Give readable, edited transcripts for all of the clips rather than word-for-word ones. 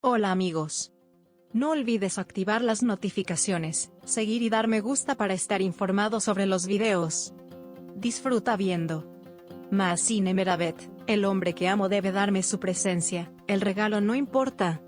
Hola amigos. No olvides activar las notificaciones, seguir y dar me gusta para estar informado sobre los videos. Disfruta viendo. Mahsine Meravet, el hombre que amo debe darme su presencia, el regalo no importa.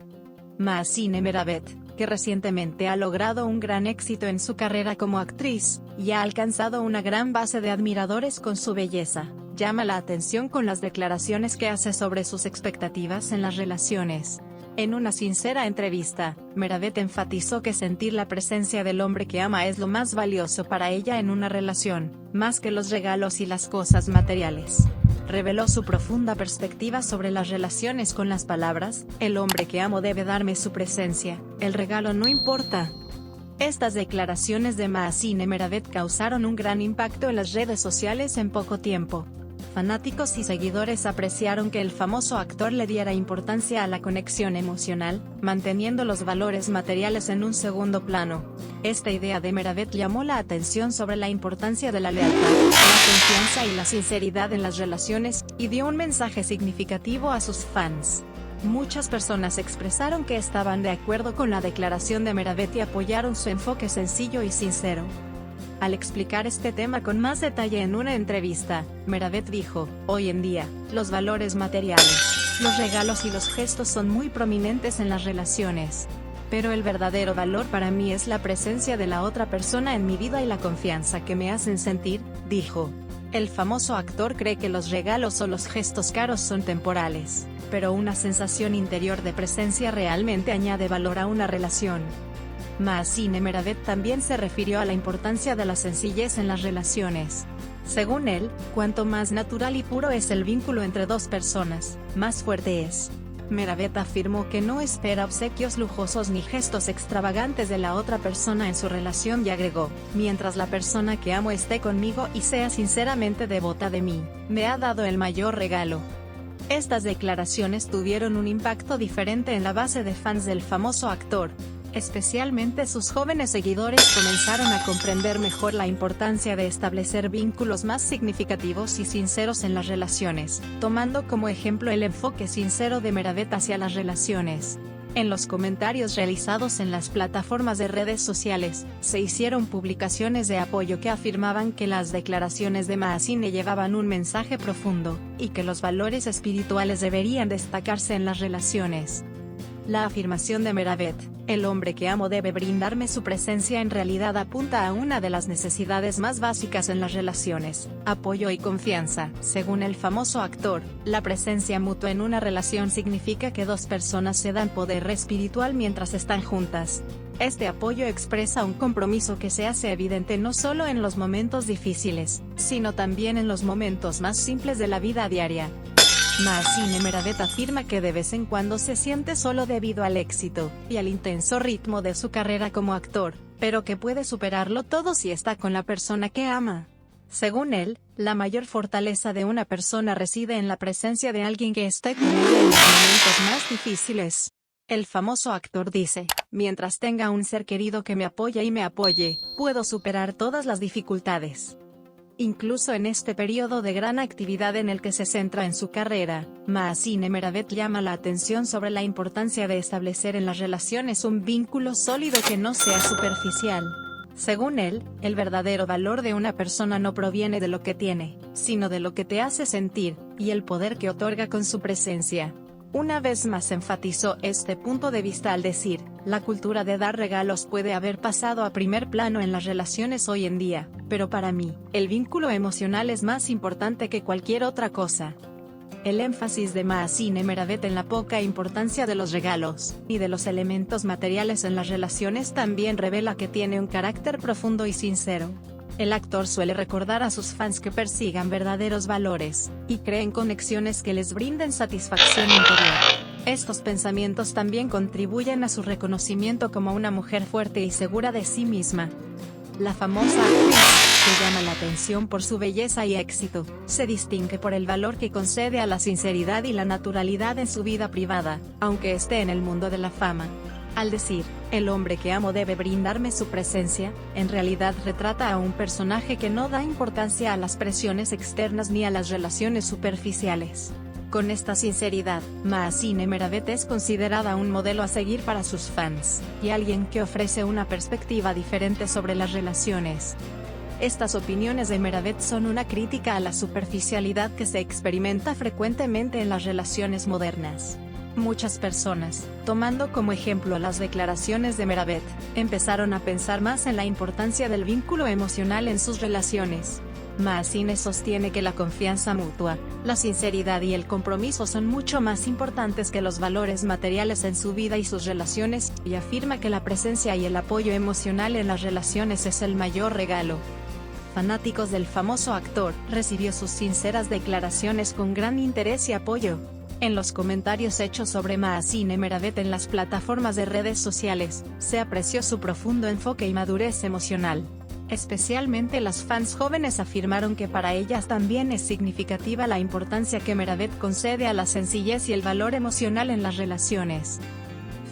Mahsine Meravet, que recientemente ha logrado un gran éxito en su carrera como actriz, y ha alcanzado una gran base de admiradores con su belleza, llama la atención con las declaraciones que hace sobre sus expectativas en las relaciones. En una sincera entrevista, Meravet enfatizó que sentir la presencia del hombre que ama es lo más valioso para ella en una relación, más que los regalos y las cosas materiales. Reveló su profunda perspectiva sobre las relaciones con las palabras: el hombre que amo debe darme su presencia, el regalo no importa. Estas declaraciones de Mahsine Meravet causaron un gran impacto en las redes sociales en poco tiempo. Fanáticos y seguidores apreciaron que el famoso actor le diera importancia a la conexión emocional, manteniendo los valores materiales en un segundo plano. Esta idea de Meravet llamó la atención sobre la importancia de la lealtad, la confianza y la sinceridad en las relaciones, y dio un mensaje significativo a sus fans. Muchas personas expresaron que estaban de acuerdo con la declaración de Meravet y apoyaron su enfoque sencillo y sincero. Al explicar este tema con más detalle en una entrevista, Meravet dijo: hoy en día, los valores materiales, los regalos y los gestos son muy prominentes en las relaciones. Pero el verdadero valor para mí es la presencia de la otra persona en mi vida y la confianza que me hacen sentir, dijo. El famoso actor cree que los regalos o los gestos caros son temporales, pero una sensación interior de presencia realmente añade valor a una relación. Mahsine Meravet también se refirió a la importancia de la sencillez en las relaciones. Según él, cuanto más natural y puro es el vínculo entre dos personas, más fuerte es. Meravet afirmó que no espera obsequios lujosos ni gestos extravagantes de la otra persona en su relación y agregó: mientras la persona que amo esté conmigo y sea sinceramente devota de mí, me ha dado el mayor regalo. Estas declaraciones tuvieron un impacto diferente en la base de fans del famoso actor. Especialmente sus jóvenes seguidores comenzaron a comprender mejor la importancia de establecer vínculos más significativos y sinceros en las relaciones, tomando como ejemplo el enfoque sincero de Meravet hacia las relaciones. En los comentarios realizados en las plataformas de redes sociales, se hicieron publicaciones de apoyo que afirmaban que las declaraciones de Mahsine llevaban un mensaje profundo, y que los valores espirituales deberían destacarse en las relaciones. La afirmación de Meravet, el hombre que amo debe brindarme su presencia, en realidad apunta a una de las necesidades más básicas en las relaciones: apoyo y confianza. Según el famoso actor, la presencia mutua en una relación significa que dos personas se dan poder espiritual mientras están juntas. Este apoyo expresa un compromiso que se hace evidente no solo en los momentos difíciles, sino también en los momentos más simples de la vida diaria. Mahsine Meravet afirma que de vez en cuando se siente solo debido al éxito y al intenso ritmo de su carrera como actor, pero que puede superarlo todo si está con la persona que ama. Según él, la mayor fortaleza de una persona reside en la presencia de alguien que esté con ella en los momentos más difíciles. El famoso actor dice: mientras tenga un ser querido que me apoya y me apoye, puedo superar todas las dificultades. Incluso en este periodo de gran actividad en el que se centra en su carrera, Mahsine Meravet llama la atención sobre la importancia de establecer en las relaciones un vínculo sólido que no sea superficial. Según él, el verdadero valor de una persona no proviene de lo que tiene, sino de lo que te hace sentir, y el poder que otorga con su presencia. Una vez más enfatizó este punto de vista al decir: la cultura de dar regalos puede haber pasado a primer plano en las relaciones hoy en día, pero para mí, el vínculo emocional es más importante que cualquier otra cosa. El énfasis de Mahsine Meravet en la poca importancia de los regalos y de los elementos materiales en las relaciones también revela que tiene un carácter profundo y sincero. El actor suele recordar a sus fans que persigan verdaderos valores, y creen conexiones que les brinden satisfacción interior. Estos pensamientos también contribuyen a su reconocimiento como una mujer fuerte y segura de sí misma. La famosa actriz, que llama la atención por su belleza y éxito, se distingue por el valor que concede a la sinceridad y la naturalidad en su vida privada, aunque esté en el mundo de la fama. Al decir: el hombre que amo debe brindarme su presencia, en realidad retrata a un personaje que no da importancia a las presiones externas ni a las relaciones superficiales. Con esta sinceridad, Mahsine Meravet es considerada un modelo a seguir para sus fans, y alguien que ofrece una perspectiva diferente sobre las relaciones. Estas opiniones de Meravet son una crítica a la superficialidad que se experimenta frecuentemente en las relaciones modernas. Muchas personas, tomando como ejemplo las declaraciones de Meravet, empezaron a pensar más en la importancia del vínculo emocional en sus relaciones. Mahsine sostiene que la confianza mutua, la sinceridad y el compromiso son mucho más importantes que los valores materiales en su vida y sus relaciones, y afirma que la presencia y el apoyo emocional en las relaciones es el mayor regalo. Fanáticos del famoso actor, recibió sus sinceras declaraciones con gran interés y apoyo. En los comentarios hechos sobre Mahsine Meravet en las plataformas de redes sociales, se apreció su profundo enfoque y madurez emocional. Especialmente las fans jóvenes afirmaron que para ellas también es significativa la importancia que Meravet concede a la sencillez y el valor emocional en las relaciones.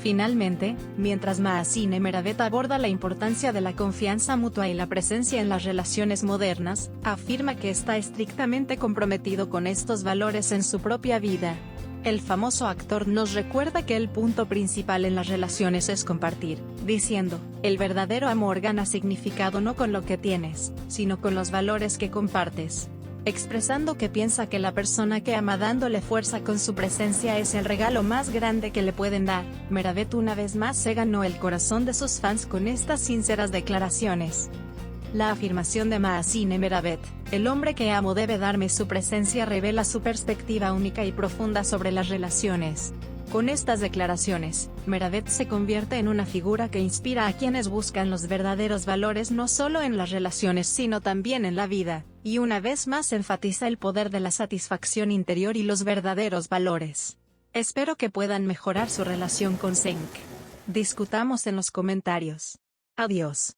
Finalmente, mientras Mahsine Meravet aborda la importancia de la confianza mutua y la presencia en las relaciones modernas, afirma que está estrictamente comprometido con estos valores en su propia vida. El famoso actor nos recuerda que el punto principal en las relaciones es compartir, diciendo, el verdadero amor gana significado no con lo que tienes, sino con los valores que compartes. Expresando que piensa que la persona que ama dándole fuerza con su presencia es el regalo más grande que le pueden dar, Meravet una vez más se ganó el corazón de sus fans con estas sinceras declaraciones. La afirmación de Mahsine Meravet, el hombre que amo debe darme su presencia, revela su perspectiva única y profunda sobre las relaciones. Con estas declaraciones, Meravet se convierte en una figura que inspira a quienes buscan los verdaderos valores no solo en las relaciones sino también en la vida, y una vez más enfatiza el poder de la satisfacción interior y los verdaderos valores. Espero que puedan mejorar su relación con Cenk. Discutamos en los comentarios. Adiós.